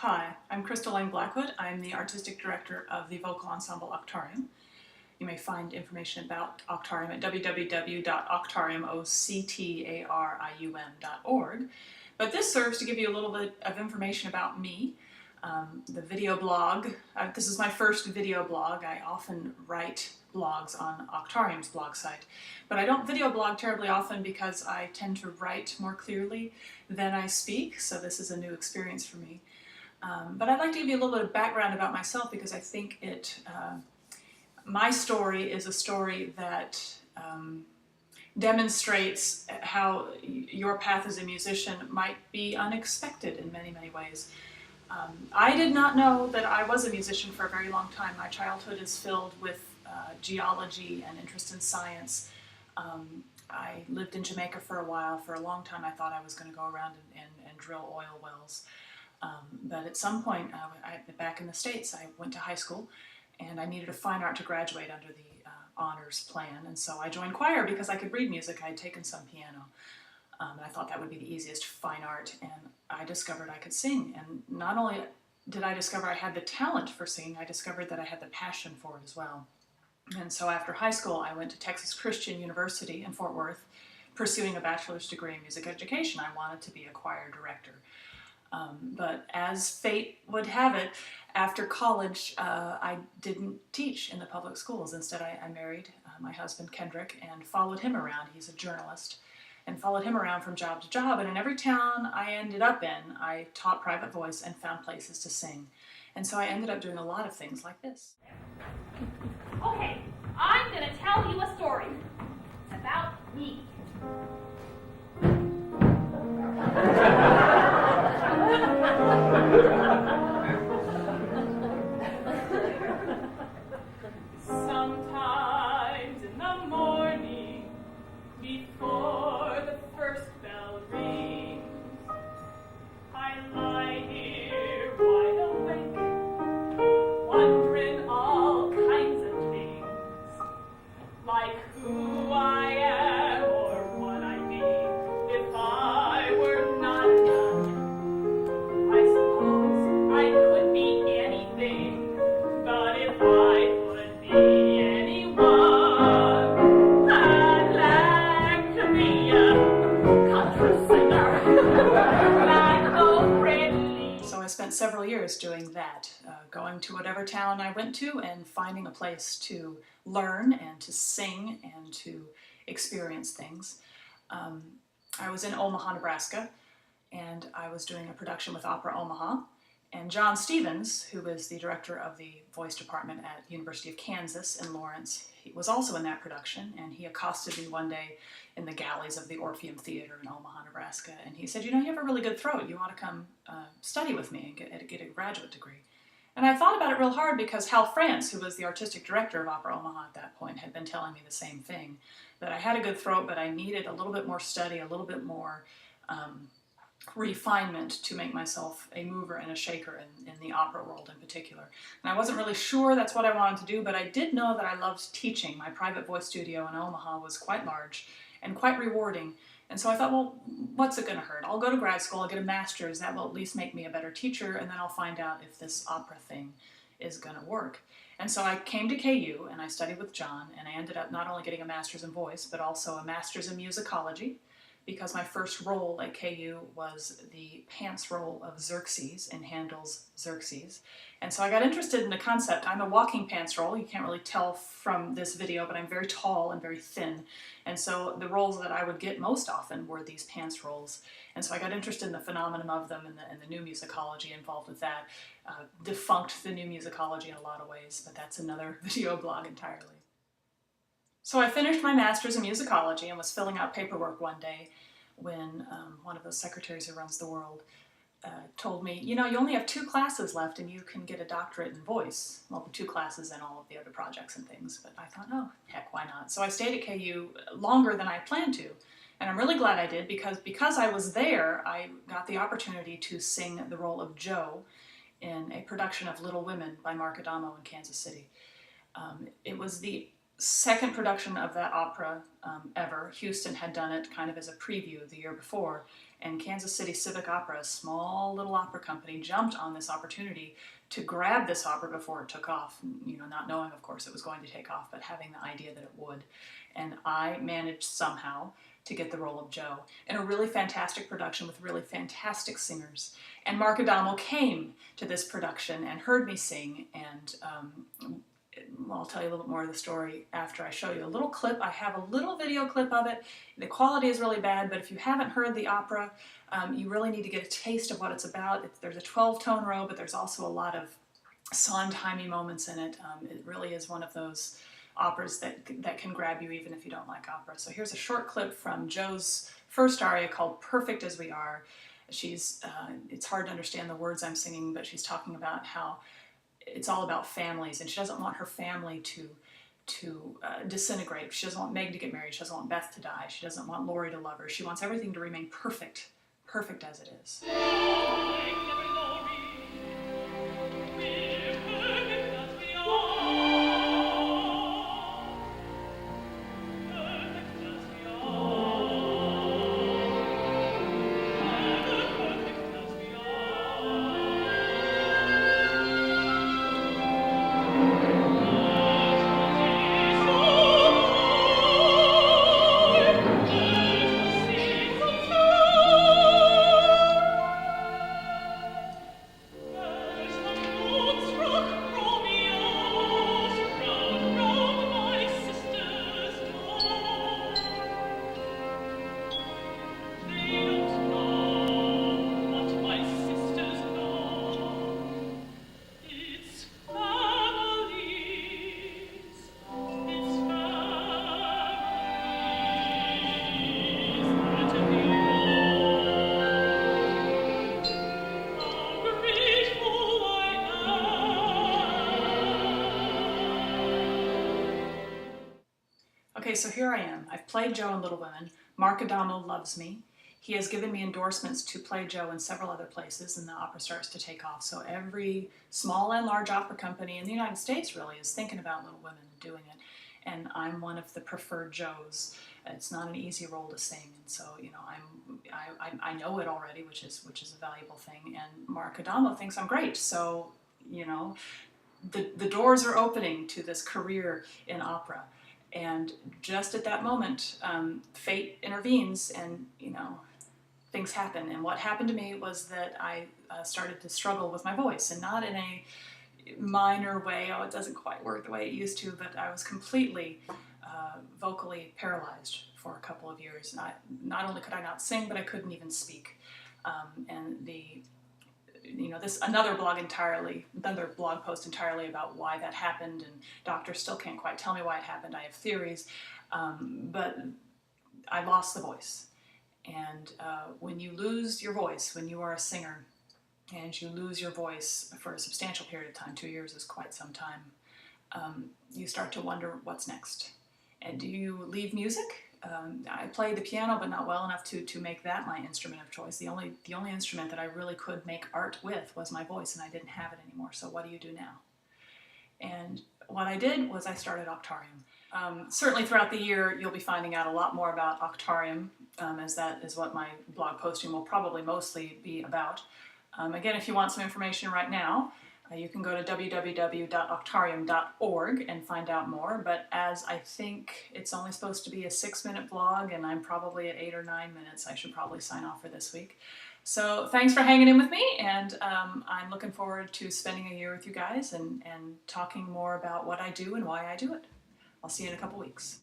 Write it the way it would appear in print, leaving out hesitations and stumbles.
Hi, I'm Krista Blackwood. I'm the Artistic Director of the vocal ensemble Octarium. You may find information about Octarium at www.octarium.org. But this serves to give you a little bit of information about me. The video blog, this is my first video blog. I often write blogs on Octarium's blog site, but I don't video blog terribly often because I tend to write more clearly than I speak, so this is a new experience for me. But I'd like to give you a little bit of background about myself because I think my story is a story that demonstrates how your path as a musician might be unexpected in many, many ways. I did not know that I was a musician for a very long time. My childhood is filled with geology and interest in science. I lived in Jamaica for a while. For a long time I thought I was going to go around and drill oil wells. But at some point, back in the States, I went to high school and I needed a fine art to graduate under the honors plan, and so I joined choir because I could read music. I had taken some piano, and I thought that would be the easiest fine art, and I discovered I could sing. And not only did I discover I had the talent for singing, I discovered that I had the passion for it as well. And so after high school, I went to Texas Christian University in Fort Worth, pursuing a bachelor's degree in music education. I wanted to be a choir director. But as fate would have it, after college, I didn't teach in the public schools. Instead, I married my husband, Kendrick, and followed him around. He's a journalist, and followed him around from job to job. And in every town I ended up in, I taught private voice and found places to sing. And so I ended up doing a lot of things like this. Okay, I'm going to tell you a story about me. Sometimes in the morning, before the first bell rings, I lie here wide awake, wondering all kinds of things, like who I am or what I'd be if I were not enough. I suppose I could be anything, but if I could be anyone, I'd like to be a country singer, like those red leaves. So I spent several years doing that, going to whatever town I went to and finding a place to learn and to sing and to experience things. I was in Omaha, Nebraska, and I was doing a production with Opera Omaha. And John Stevens, who is the director of the voice department at University of Kansas in Lawrence, he was also in that production, and he accosted me one day in the galleys of the Orpheum Theater in Omaha, Nebraska, and he said, "You know, you have a really good throat. You ought to come study with me and get a graduate degree." And I thought about it real hard because Hal France, who was the artistic director of Opera Omaha at that point, had been telling me the same thing, that I had a good throat, but I needed a little bit more study, a little bit more refinement to make myself a mover and a shaker in the opera world in particular. And I wasn't really sure that's what I wanted to do, but I did know that I loved teaching. My private voice studio in Omaha was quite large and quite rewarding. And so I thought, well, what's it going to hurt? I'll go to grad school, I'll get a master's, that will at least make me a better teacher, and then I'll find out if this opera thing is going to work. And so I came to KU and I studied with John, and I ended up not only getting a master's in voice, but also a master's in musicology, because my first role at KU was the pants role of Xerxes in Handel's Xerxes. And so I got interested in the concept. I'm a walking pants role. You can't really tell from this video, but I'm very tall and very thin. And so the roles that I would get most often were these pants roles. And so I got interested in the phenomenon of them and the new musicology involved with that. Defunct the new musicology in a lot of ways, but that's another video blog entirely. So I finished my master's in musicology and was filling out paperwork one day when one of those secretaries who runs the world told me, you know, you only have 2 classes left and you can get a doctorate in voice. Well, the 2 classes and all of the other projects and things, but I thought, oh, heck, why not? So I stayed at KU longer than I planned to, and I'm really glad I did because I was there, I got the opportunity to sing the role of Jo in a production of Little Women by Mark Adamo in Kansas City. It was the second production of that opera ever. Houston had done it kind of as a preview the year before, and Kansas City Civic Opera, a small little opera company, jumped on this opportunity to grab this opera before it took off, not knowing, of course, it was going to take off, but having the idea that it would. And I managed somehow to get the role of Joe in a really fantastic production with really fantastic singers. And Mark Adamo came to this production and heard me sing, and I'll tell you a little bit more of the story after I show you a little clip. I have a little video clip of it. The quality is really bad, but if you haven't heard the opera, you really need to get a taste of what it's about. There's a 12-tone row, but there's also a lot of Sondheimy moments in it. It really is one of those operas that can grab you even if you don't like opera. So here's a short clip from Joe's first aria called Perfect As We Are. It's hard to understand the words I'm singing, but she's talking about how it's all about families, and she doesn't want her family to disintegrate. She doesn't want Meg to get married. She doesn't want Beth to die. She doesn't want Lori to love her. She wants everything to remain perfect as it is. Okay, so here I am. I've played Joe in Little Women. Mark Adamo loves me. He has given me endorsements to play Joe in several other places, and the opera starts to take off. So every small and large opera company in the United States really is thinking about Little Women and doing it. And I'm one of the preferred Joes. It's not an easy role to sing, and so I know it already, which is a valuable thing. And Mark Adamo thinks I'm great. So the doors are opening to this career in opera. And just at that moment, fate intervenes, and things happen. And what happened to me was that I started to struggle with my voice, and not in a minor way. Oh, it doesn't quite work the way it used to, but I was completely vocally paralyzed for a couple of years. Not only could I not sing, but I couldn't even speak. And another blog post entirely about why that happened, and doctors still can't quite tell me why it happened. I have theories, but I lost the voice. And when you lose your voice, when you are a singer, and you lose your voice for a substantial period of time, 2 years is quite some time, you start to wonder what's next. And do you leave music? I play the piano, but not well enough to make that my instrument of choice. The only instrument that I really could make art with was my voice, and I didn't have it anymore. So what do you do now? And what I did was I started Octarium. Certainly throughout the year, you'll be finding out a lot more about Octarium, as that is what my blog posting will probably mostly be about. Again, if you want some information right now, you can go to www.octarium.org and find out more, but as I think it's only supposed to be a 6-minute blog, and I'm probably at 8 or 9 minutes, I should probably sign off for this week. So thanks for hanging in with me, and I'm looking forward to spending a year with you guys and talking more about what I do and why I do it. I'll see you in a couple weeks.